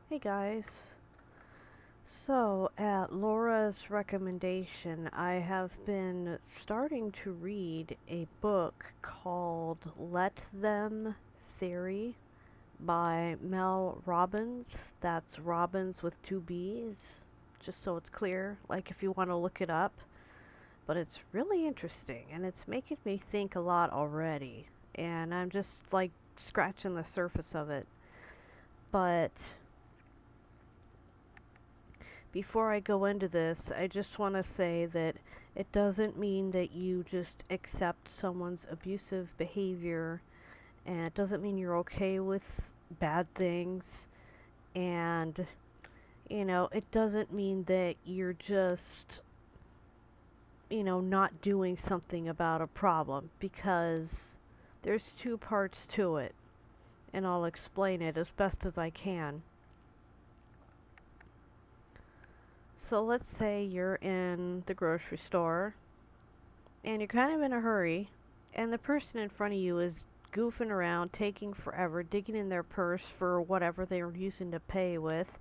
Hey guys. So, at Laura's recommendation, I have been starting to read a book called Let Them Theory by Mel Robbins. That's Robbins with two B's, just so it's clear, like if you want to look it up. But it's really interesting and it's making me think a lot already. And I'm just like scratching the surface of it. But before I go into this, I just want to say that it doesn't mean that you just accept someone's abusive behavior, and it doesn't mean you're okay with bad things, and, it doesn't mean that you're just, not doing something about a problem, because there's two parts to it, and I'll explain it as best as I can. So let's say you're in the grocery store and you're kind of in a hurry, and the person in front of you is goofing around, taking forever, digging in their purse for whatever they were using to pay with,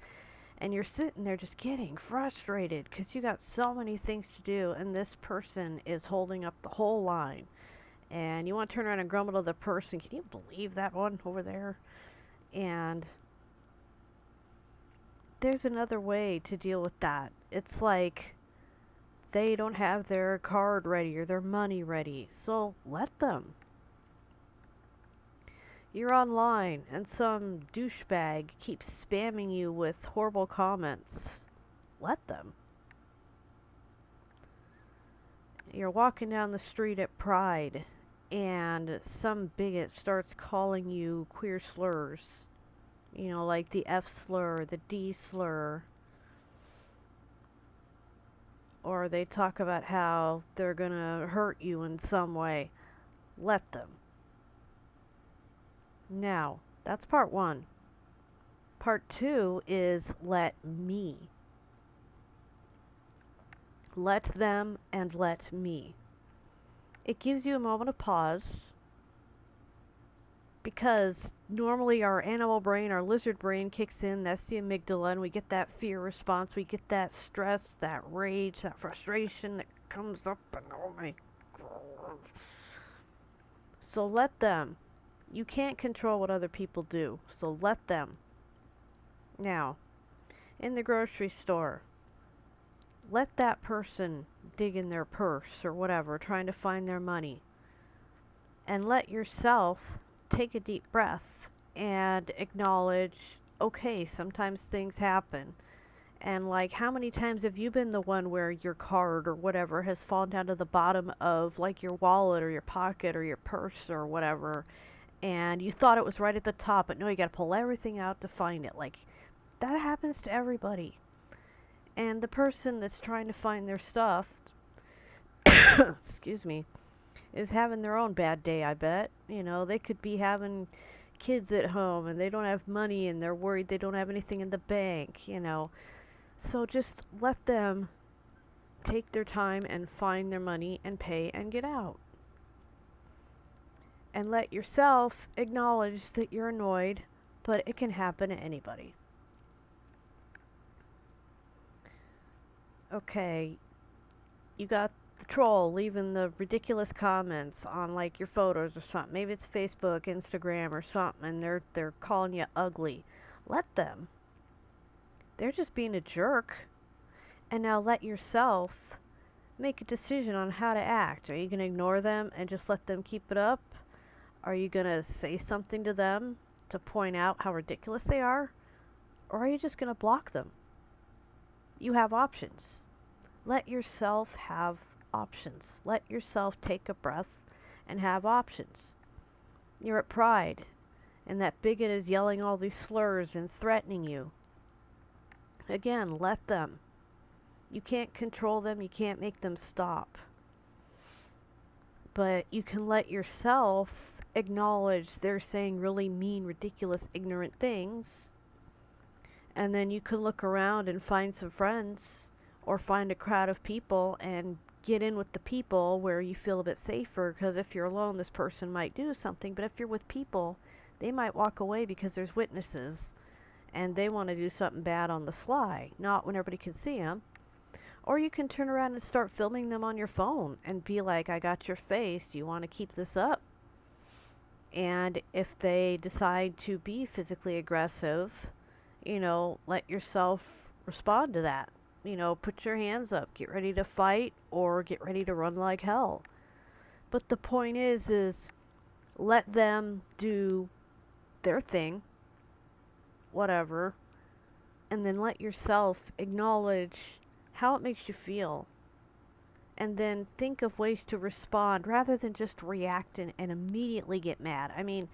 and you're sitting there just getting frustrated because you got so many things to do, and this person is holding up the whole line. And you want to turn around and grumble to the person, can you believe that one over there? And there's another way to deal with that. It's like they don't have their card ready or their money ready, so let them. You're online and some douchebag keeps spamming you with horrible comments. Let them. You're walking down the street at Pride and some bigot starts calling you queer slurs. Like the F slur, the D slur. Or they talk about how they're gonna hurt you in some way. Let them. Now, that's part one. Part two is let me. Let them and let me. It gives you a moment of pause because normally our animal brain, our lizard brain kicks in. That's the amygdala, and we get that fear response. We get that stress, that rage, that frustration that comes up, and oh my God. So let them. You can't control what other people do, so let them. Now, in the grocery store, let that person dig in their purse or whatever, trying to find their money. And let yourself take a deep breath and acknowledge, okay, sometimes things happen. And like, how many times have you been the one where your card or whatever has fallen down to the bottom of like your wallet or your pocket or your purse or whatever, and you thought it was right at the top, but no, you gotta pull everything out to find it. Like, that happens to everybody. And the person that's trying to find their stuff, excuse me, is having their own bad day, I bet. They could be having kids at home and they don't have money and they're worried they don't have anything in the bank. So just let them take their time and find their money and pay and get out. And let yourself acknowledge that you're annoyed, but it can happen to anybody. Okay, you got the troll leaving the ridiculous comments on like your photos or something. Maybe it's Facebook, Instagram or something, and they're calling you ugly. Let them. They're just being a jerk. And now let yourself make a decision on how to act. Are you going to ignore them and just let them keep it up? Are you going to say something to them to point out how ridiculous they are? Or are you just going to block them? You have options. Let yourself have options. Let yourself take a breath and have options. You're at Pride, and that bigot is yelling all these slurs and threatening you. Again, let them. You can't control them, you can't make them stop. But you can let yourself acknowledge they're saying really mean, ridiculous, ignorant things. And then you can look around and find some friends or find a crowd of people and get in with the people where you feel a bit safer, because if you're alone, this person might do something, but if you're with people, they might walk away because there's witnesses, and they want to do something bad on the sly, not when everybody can see them. Or you can turn around and start filming them on your phone and be like, I got your face. Do you want to keep this up? And if they decide to be physically aggressive, let yourself respond to that. Put your hands up, get ready to fight, or get ready to run like hell. But the point is let them do their thing, whatever, and then let yourself acknowledge how it makes you feel. And then think of ways to respond rather than just react and immediately get mad. I mean,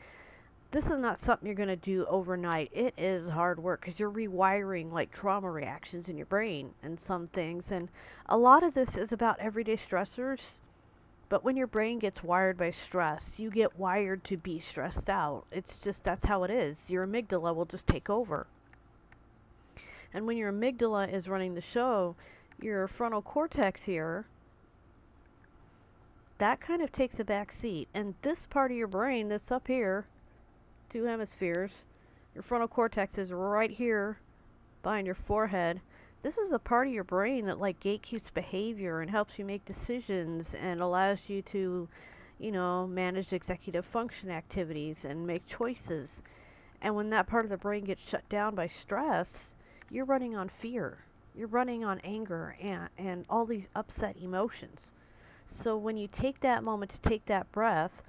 this is not something you're going to do overnight. It is hard work because you're rewiring like trauma reactions in your brain and some things. And a lot of this is about everyday stressors. But when your brain gets wired by stress, you get wired to be stressed out. It's just, that's how it is. Your amygdala will just take over. And when your amygdala is running the show, your frontal cortex here, that kind of takes a back seat. And this part of your brain that's up here, 2 hemispheres, your frontal cortex is right here behind your forehead. This is the part of your brain that like gatekeeps behavior and helps you make decisions and allows you to, manage executive function activities and make choices. And when that part of the brain gets shut down by stress, you're running on fear. You're running on anger and all these upset emotions. So when you take that moment to take that breath,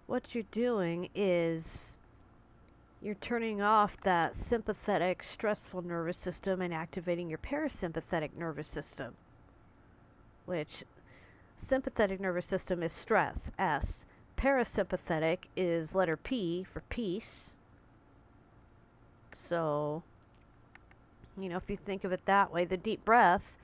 what you're doing is you're turning off that sympathetic, stressful nervous system and activating your parasympathetic nervous system, which sympathetic nervous system is stress, S. Parasympathetic is letter P for peace. So, if you think of it that way, the deep breath,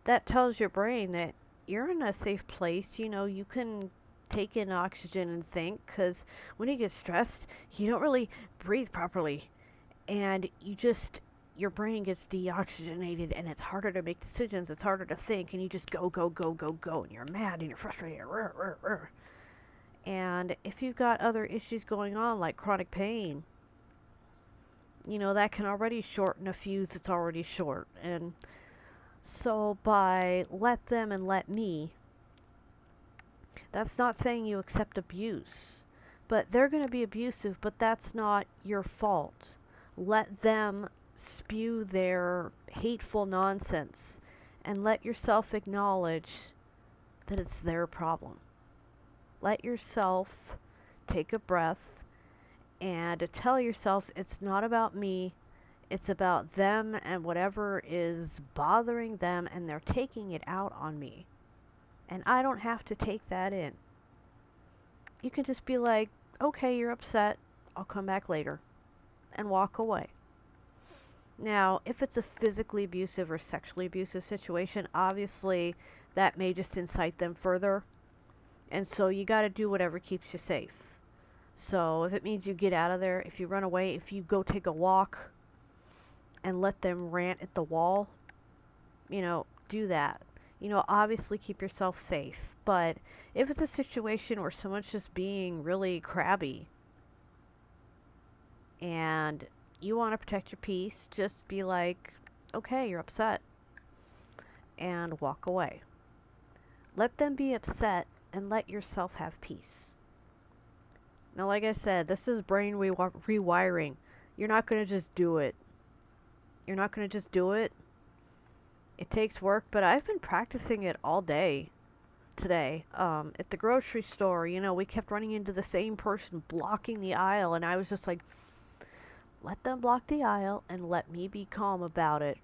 that tells your brain that you're in a safe place. You can take in oxygen and think, because when you get stressed, you don't really breathe properly. And your brain gets deoxygenated and it's harder to make decisions. It's harder to think, and you just go, go, go, go, go. And you're mad and you're frustrated. And if you've got other issues going on, like chronic pain, that can already shorten a fuse that's already short. And so by let them and let me, that's not saying you accept abuse, but they're going to be abusive, but that's not your fault. Let them spew their hateful nonsense and let yourself acknowledge that it's their problem. Let yourself take a breath and to tell yourself it's not about me, it's about them and whatever is bothering them, and they're taking it out on me. And I don't have to take that in. You can just be like, okay, you're upset, I'll come back later, and walk away. Now, if it's a physically abusive or sexually abusive situation, obviously that may just incite them further. And so you got to do whatever keeps you safe. So if it means you get out of there, if you run away, if you go take a walk and let them rant at the wall, do that. Obviously keep yourself safe. But if it's a situation where someone's just being really crabby and you want to protect your peace, just be like, okay, you're upset, and walk away. Let them be upset and let yourself have peace. Now, like I said, this is brain rewiring. You're not going to just do it. It takes work, but I've been practicing it all day today. At the grocery store, we kept running into the same person blocking the aisle, and I was just like, let them block the aisle and let me be calm about it.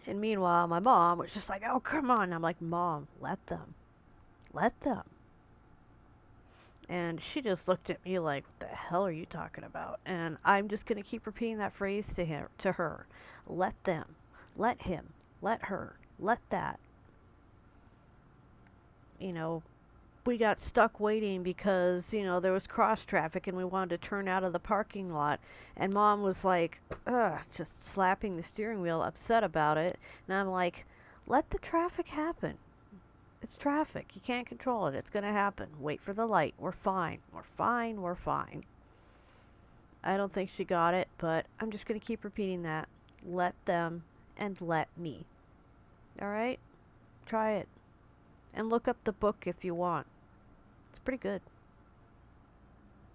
And meanwhile, my mom was just like, oh, come on. I'm like, Mom, let them. And she just looked at me like, what the hell are you talking about? And I'm just going to keep repeating that phrase to her. Let them. Let him. Let her. Let that. We got stuck waiting because, there was cross traffic and we wanted to turn out of the parking lot. And Mom was like, just slapping the steering wheel, upset about it. And I'm like, let the traffic happen. It's traffic. You can't control it. It's going to happen. Wait for the light. We're fine. We're fine. We're fine. I don't think she got it, but I'm just going to keep repeating that. Let them and let me. Alright? Try it. And look up the book if you want. It's pretty good.